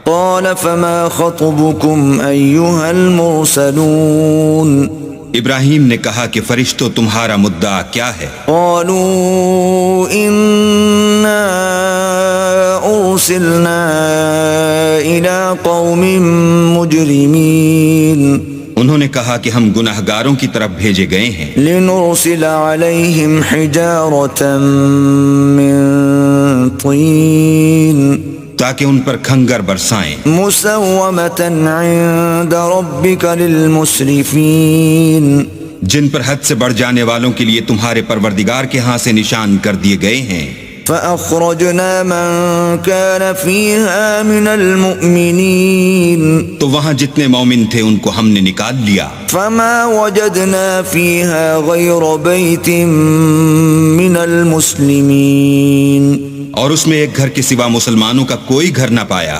قال فما خطبكم أيها المرسلون ابراہیم نے کہا کہ فرشتوں تمہارا مدعا کیا ہے؟ قالوا إنا أرسلنا إلى قوم مجرمين انہوں نے کہا کہ ہم گناہگاروں کی طرف بھیجے گئے ہیں، لنرسل عليهم حجارة من طين تاکہ ان پر کھنگر برسائیں، مسومة عند ربك للمسرفين جن پر حد سے بڑھ جانے والوں کے لیے تمہارے پروردگار کے ہاں سے نشان کر دیے گئے ہیں۔ فأخرجنا من كان فيها من المؤمنين تو وہاں جتنے مومن تھے ان کو ہم نے نکال لیا، فما وجدنا فيها غير بيت من المسلمين اور اس میں ایک گھر کے سوا مسلمانوں کا کوئی گھر نہ پایا۔